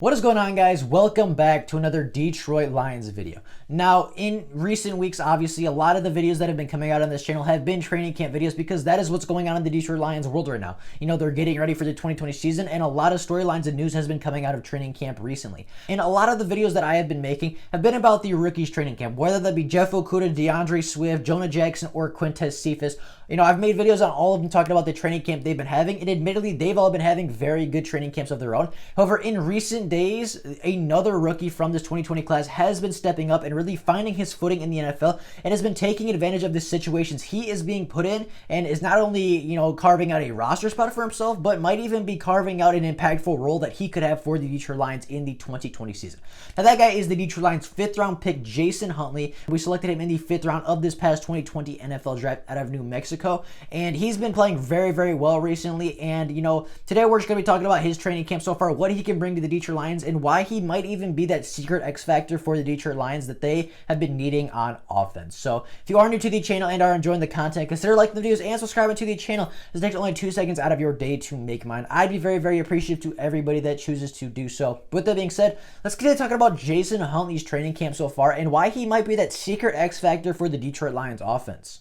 What is going on, guys? Welcome back to another Detroit Lions video. Now, in recent weeks, obviously, a lot of the videos that have been coming out on this channel have been training camp videos because that is what's going on in the Detroit Lions world right now. You know, they're getting ready for the 2020 season, and a lot of storylines and news has been coming out of training camp recently. And a lot of the videos that I have been making have been about the rookies training camp, whether that be Jeff Okudah, DeAndre Swift, Jonah Jackson, or Quintez Cephas. You know, I've made videos on all of them talking about the training camp they've been having, and admittedly, they've all been having very good training camps of their own. However, in recent days, another rookie from this 2020 class has been stepping up and really finding his footing in the NFL and has been taking advantage of the situations he is being put in, and is not only, you know, carving out a roster spot for himself, but might even be carving out an impactful role that he could have for the Detroit Lions in the 2020 season. Now, that guy is the Detroit Lions 5th round pick, Jason Huntley. We selected him in the 5th round of this past 2020 NFL draft out of New Mexico, and he's been playing very, very well recently. And, you know, today we're just going to be talking about his training camp so far, what he can bring to the Detroit Lions, and why he might even be that secret X factor for the Detroit Lions that they have been needing on offense. So if you are new to the channel and are enjoying the content, consider liking the videos and subscribing to the channel. This takes only 2 seconds out of your day to make mine. I'd be very, very appreciative to everybody that chooses to do so. With that being said, let's continue talking about Jason Huntley's training camp so far and why he might be that secret X factor for the Detroit Lions offense.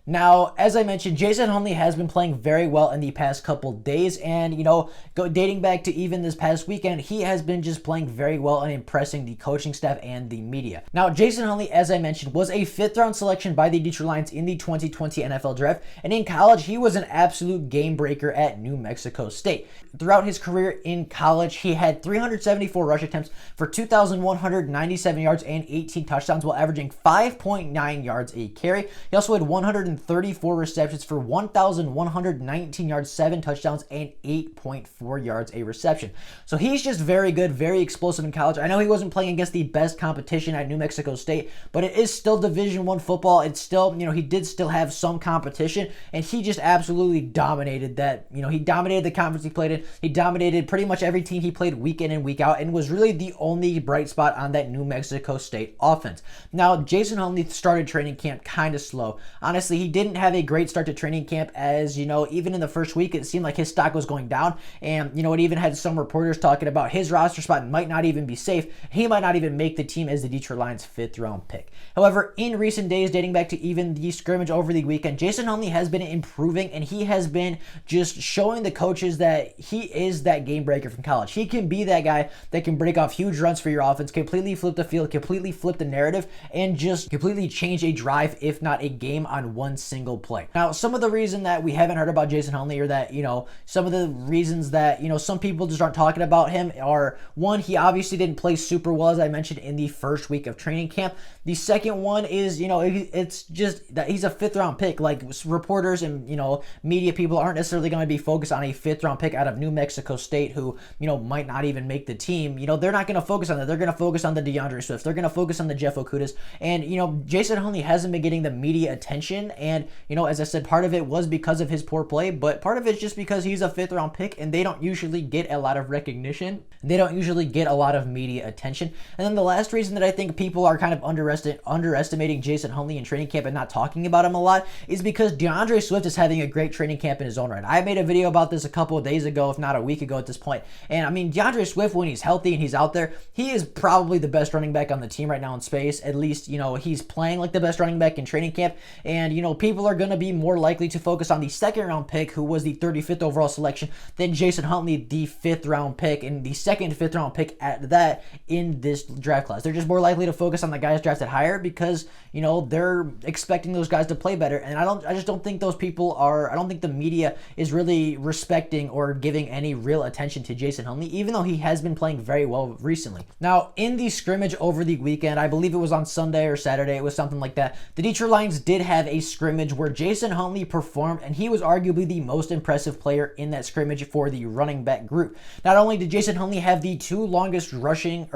Now, as I mentioned, Jason Huntley has been playing very well in the past couple days, and, you know, dating back to even this past weekend, he has been just playing very well and impressing the coaching staff and the media. Now, Jason Huntley, as I mentioned, was a 5th round selection by the Detroit Lions in the 2020 NFL draft, and in college, he was an absolute game breaker at New Mexico State. Throughout his career in college, he had 374 rush attempts for 2,197 yards and 18 touchdowns while averaging 5.9 yards a carry. He also had 134 receptions for 1,119 yards, 7 touchdowns, and 8.4 yards a reception. So he's just very good, very explosive in college. I know he wasn't playing against the best competition at New Mexico State, but it is still Division I football. It's still, you know, he did still have some competition, and he just absolutely dominated that. You know, he dominated the conference he played in. He dominated pretty much every team he played week in and week out, and was really the only bright spot on that New Mexico State offense. Now, Jason Huntley started training camp kind of slow. Honestly, he didn't have a great start to training camp, as, you know, even in the first week, it seemed like his stock was going down, and, you know, it even had some reporters talking about his roster spot might not even be safe. He might not even make the team as the Detroit Lions 5th round pick. However, in recent days, dating back to even the scrimmage over the weekend, Jason Huntley has been improving, and he has been just showing the coaches that he is that game breaker from college. He can be that guy that can break off huge runs for your offense, completely flip the field, completely flip the narrative, and just completely change a drive, if not a game, on one single play. Now, some of the reason that we haven't heard about Jason Huntley, or that, you know, some of the reasons that, you know, some people just aren't talking about him are, one, he obviously didn't play super well, as I mentioned, in the first week of training camp. The second one is, you know, it's just that he's a 5th round pick. Like, reporters and, you know, media people aren't necessarily going to be focused on a 5th round pick out of New Mexico State who, you know, might not even make the team. You know, they're not going to focus on that. They're going to focus on the DeAndre Swifts. They're going to focus on the Jeff Okudahs. And, you know, Jason Huntley hasn't been getting the media attention. And, you know, as I said, part of it was because of his poor play, but part of it's just because he's a 5th round pick and they don't usually get a lot of recognition. They don't usually get a lot of media attention. And then the last reason that I think people are kind of underestimating Jason Huntley in training camp and not talking about him a lot is because DeAndre Swift is having a great training camp in his own right. I made a video about this a couple of days ago, if not a week ago at this point. And I mean, DeAndre Swift, when he's healthy and he's out there, he is probably the best running back on the team right now in space. At least, you know, he's playing like the best running back in training camp. And, you know, people are going to be more likely to focus on the 2nd round pick, who was the 35th overall selection, than Jason Huntley, the 5th round pick, and the 2nd 5th round pick at that in this draft class. They're just more likely to focus on the guys drafted higher because, you know, they're expecting those guys to play better. And I just don't think those people are, I don't think the media is really respecting or giving any real attention to Jason Huntley, even though he has been playing very well recently. Now, in the scrimmage over the weekend, I believe it was on Sunday or Saturday, it was something like that, the Detroit Lions did have a scrimmage scrimmage where Jason Huntley performed, and he was arguably the most impressive player in that scrimmage for the running back group. Not only did Jason Huntley have the two longest rushes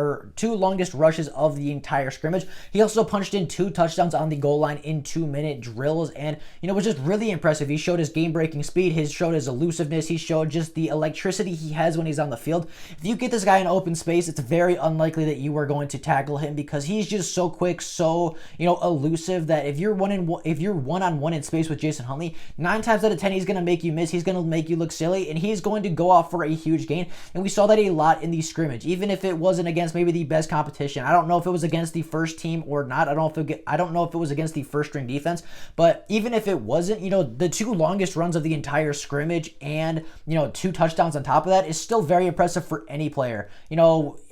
of the entire scrimmage, he also punched in 2 touchdowns on the goal line in 2-minute drills, and it was just really impressive. He showed his game-breaking speed, he showed his elusiveness, he showed just the electricity he has when he's on the field. If you get this guy in open space, it's very unlikely that you are going to tackle him because he's just so quick, so elusive, that if you're one-on-one in space with Jason Huntley, 9 times out of 10 he's going to make you miss, he's going to make you look silly, and he's going to go off for a huge gain. And we saw that a lot in the scrimmage, even if it wasn't against maybe the best competition. I don't know if it was against the first team or not. I don't know if it was against the first string defense, but even if it wasn't, the 2 longest runs of the entire scrimmage and 2 touchdowns on top of that is still very impressive for any player.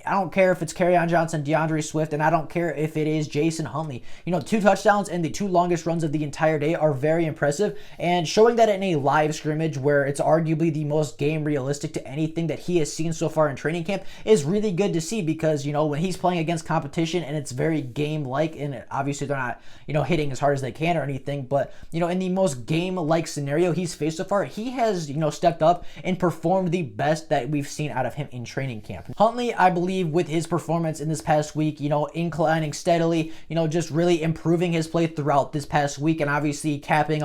I don't care if it's Kerryon Johnson, DeAndre Swift, and I don't care if it is Jason Huntley. 2 touchdowns and the 2 longest runs of the entire day are very impressive, and showing that in a live scrimmage where it's arguably the most game realistic to anything that he has seen so far in training camp is really good to see, because when he's playing against competition and it's very game-like, and obviously they're not hitting as hard as they can or anything, but in the most game-like scenario he's faced so far, he has stepped up and performed the best that we've seen out of him in training camp. Huntley, I believe, with his performance in this past week, inclining steadily, just really improving his play throughout this past week, and obviously capping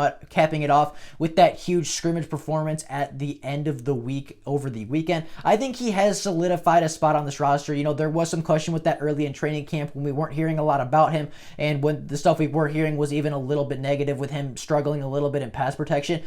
it off with that huge scrimmage performance at the end of the week over the weekend. I think he has solidified a spot on this roster. There was some question with that early in training camp when we weren't hearing a lot about him, and when the stuff we were hearing was even a little bit negative with him struggling a little bit in pass protection.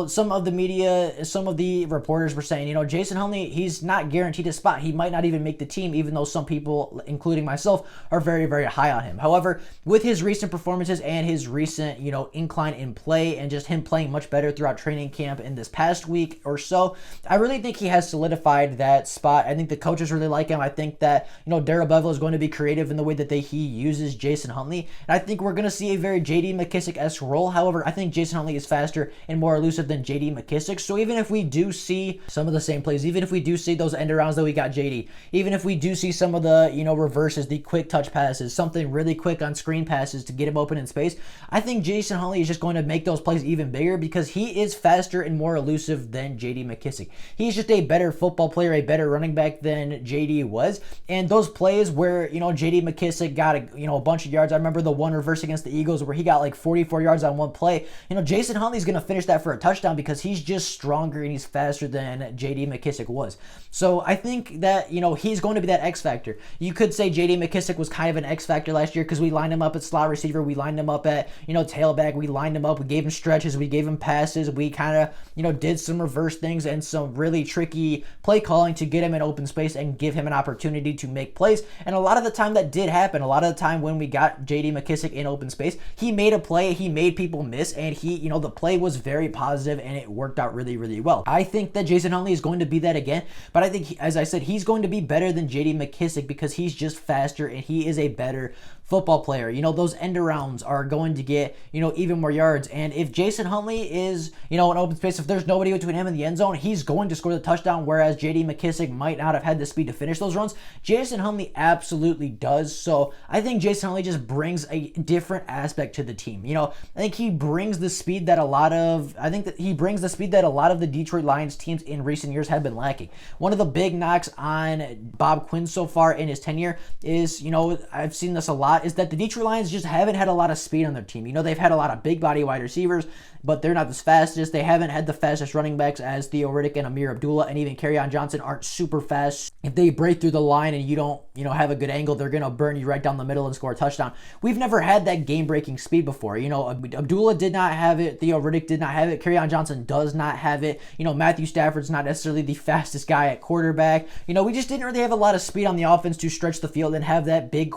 Some of the media, some of the reporters were saying, Jason Huntley, he's not guaranteed a spot. He might not even make the team, even though some people, including myself, are very, very high on him. However, with his recent performances and his recent, incline in play, and just him playing much better throughout training camp in this past week or so, I really think he has solidified that spot. I think the coaches really like him. I think that, Darrell Bevell is going to be creative in the way that he uses Jason Huntley, and I think we're going to see a very J.D. McKissic-esque role. However, I think Jason Huntley is faster and more elusive than J.D. McKissic, so even if we do see some of the same plays, even if we do see those end arounds that we got J.D., even if we do see some of the reverses, the quick touch passes, something really quick on screen passes to get him open in space, I think Jason Huntley is just going to make those plays even bigger because he is faster and more elusive than J.D. McKissic. He's just a better football player, a better running back than J.D. was, and those plays where J.D. McKissic got a bunch of yards. I remember the one reverse against the Eagles where he got like 44 yards on one play. Jason Huntley's going to finish that for a touchdown because he's just stronger and he's faster than J.D. McKissic was. So I think that he's going to be that X factor. You could say J.D. McKissic was kind of an X factor last year because we lined him up at slot receiver, we lined him up at tailback, we lined him up, we gave him stretches, we gave him passes, we kind of did some reverse things and some really tricky play calling to get him in open space and give him an opportunity to make plays. And a lot of the time that did happen. A lot of the time when we got J.D. McKissic in open space, he made a play, he made people miss, and the play was very positive and it worked out really, really well. I think that Jason Huntley is going to be that again, but I think, as I said, he's going to be better than J.D. McKissic because he's just faster and he is a better football player. Those end arounds are going to get, even more yards. And if Jason Huntley is, in open space, if there's nobody between him and the end zone, he's going to score the touchdown, whereas J.D. McKissic might not have had the speed to finish those runs. Jason Huntley absolutely does. So I think Jason Huntley just brings a different aspect to the team. I think he brings the speed that a lot of the Detroit Lions teams in recent years have been lacking. One of the big knocks on Bob Quinn so far in his tenure is, I've seen this a lot, is that the Detroit Lions just haven't had a lot of speed on their team. They've had a lot of big body wide receivers, but they're not the fastest. They haven't had the fastest running backs as Theo Riddick and Amir Abdullah, and even Kerryon Johnson aren't super fast. If they break through the line and you don't, have a good angle, they're going to burn you right down the middle and score a touchdown. We've never had that game-breaking speed before. Abdullah did not have it. Theo Riddick did not have it. Kerryon Johnson does not have it. Matthew Stafford's not necessarily the fastest guy at quarterback. We just didn't really have a lot of speed on the offense to stretch the field and have that big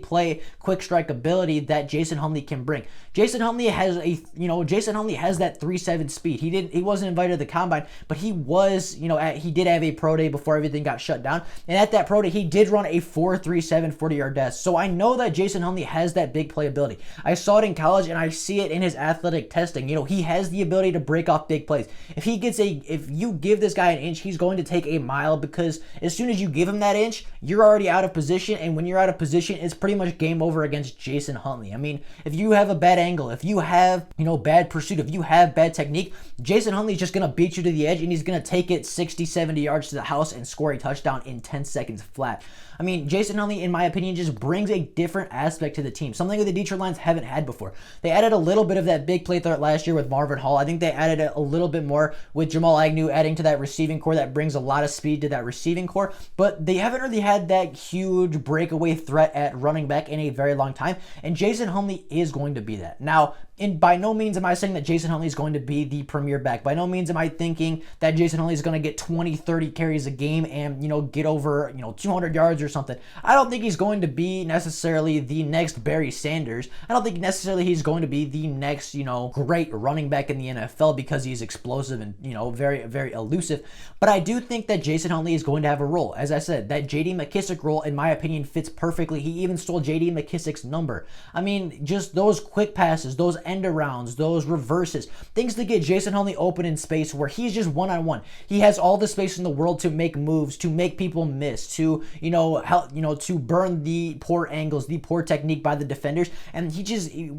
play, quick strike ability that Jason Huntley can bring. Jason Huntley has that 3.7 speed. He wasn't invited to the combine, but he was, he did have a pro day before everything got shut down. And at that pro day, he did run a 4.37 40-yard dash. So I know that Jason Huntley has that big play ability. I saw it in college and I see it in his athletic testing. He has the ability to break off big plays. If you give this guy an inch, he's going to take a mile, because as soon as you give him that inch, you're already out of position, and when you're out of position, it's pretty much game over against Jason Huntley. I mean, if you have a bad angle, if you have, bad pursuit, if you have bad technique, Jason Huntley's just going to beat you to the edge, and he's going to take it 60, 70 yards to the house and score a touchdown in 10 seconds flat. I mean, Jason Huntley, in my opinion, just brings a different aspect to the team, something that the Detroit Lions haven't had before. They added a little bit of that big play threat last year with Marvin Hall. I think they added a little bit more with Jamal Agnew adding to that receiving core that brings a lot of speed to that receiving core, but they haven't really had that huge breakaway threat at running back in a very long time, and Jason Huntley is going to be that. Now, by no means am I saying that Jason Huntley is going to be the premier back. By no means am I thinking that Jason Huntley is going to get 20, 30 carries a game and, get over, 200 yards or something. I don't think he's going to be necessarily the next Barry Sanders. I don't think necessarily he's going to be the next, great running back in the NFL because he's explosive and, very, very elusive. But I do think that Jason Huntley is going to have a role. As I said, that J.D. McKissic role, in my opinion, fits perfectly. He even stole J.D. McKissic's number. I mean, just those quick passes, those end arounds, those reverses, things to get Jason Huntley open in space where he's just one-on-one. He has all the space in the world to make moves, to make people miss, to, to burn the poor angles, the poor technique by the defenders. And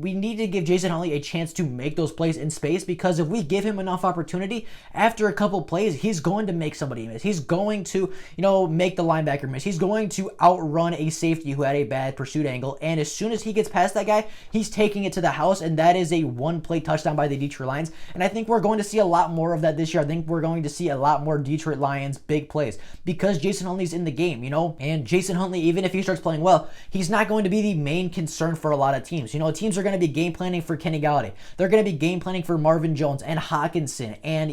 we need to give Jason Huntley a chance to make those plays in space, because if we give him enough opportunity, after a couple plays, he's going to make somebody miss. He's going to, make the linebacker miss. He's going to outrun a safety who had a bad pursuit angle. And as soon as he gets past that guy, he's taking it to the house, and that is a one-play touchdown by the Detroit Lions. And I think we're going to see a lot more of that this year. I think we're going to see a lot more Detroit Lions big plays because Jason Huntley's in the game, and Jason Huntley, even if he starts playing well, he's not going to be the main concern for a lot of teams. Teams are going to be game planning for Kenny Galladay. They're going to be game planning for Marvin Jones and Hawkinson and,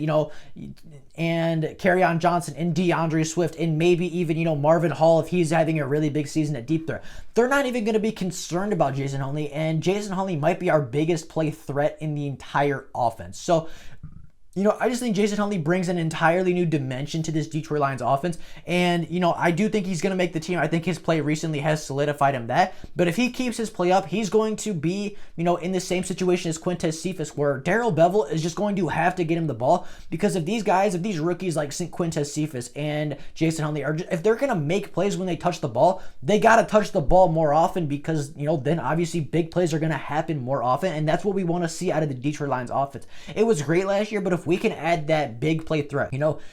and Kerryon Johnson and DeAndre Swift and maybe even, Marvin Hall if he's having a really big season at deep threat. They're not even going to be concerned about Jason Huntley, and Jason Huntley might be our biggest play threat in the entire offense. So, I just think Jason Huntley brings an entirely new dimension to this Detroit Lions offense. And, I do think he's going to make the team. I think his play recently has solidified him that. But if he keeps his play up, he's going to be, in the same situation as Quintez Cephas, where Darrell Bevell is just going to have to get him the ball. Because if these rookies like Quintez Cephas and Jason Huntley if they're going to make plays when they touch the ball, they got to touch the ball more often because, then obviously big plays are going to happen more often. And that's what we want to see out of the Detroit Lions offense. It was great last year, but if we can add that big play threat,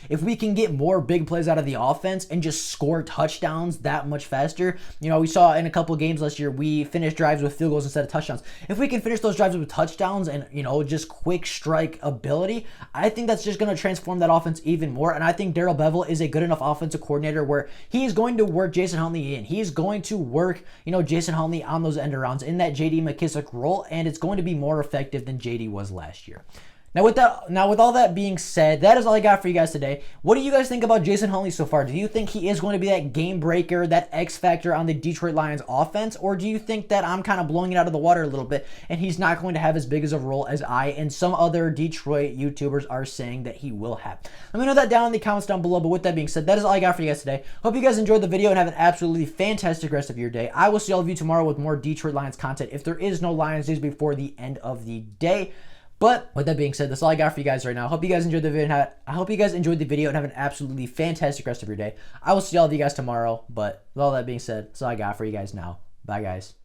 if we can get more big plays out of the offense and just score touchdowns that much faster, we saw in a couple games last year, we finished drives with field goals instead of touchdowns. If we can finish those drives with touchdowns and, just quick strike ability, I think that's just going to transform that offense even more. And I think Darrell Bevell is a good enough offensive coordinator where he's going to work Jason Huntley in. He's going to work, Jason Huntley on those end arounds in that J.D. McKissic role, and it's going to be more effective than J.D. was last year. Now with all that being said, that is all I got for you guys today. What do you guys think about Jason Huntley so far? Do you think he is going to be that game breaker, that X factor on the Detroit Lions offense? Or do you think that I'm kind of blowing it out of the water a little bit and he's not going to have as big as a role as I and some other Detroit YouTubers are saying that he will have? Let me know that down in the comments down below. But with that being said, that is all I got for you guys today. Hope you guys enjoyed the video and have an absolutely fantastic rest of your day. I will see all of you tomorrow with more Detroit Lions content if there is no Lions news before the end of the day. But with that being said, that's all I got for you guys right now. I hope you guys enjoyed the video and have an absolutely fantastic rest of your day. I will see all of you guys tomorrow. But with all that being said, that's all I got for you guys now. Bye, guys.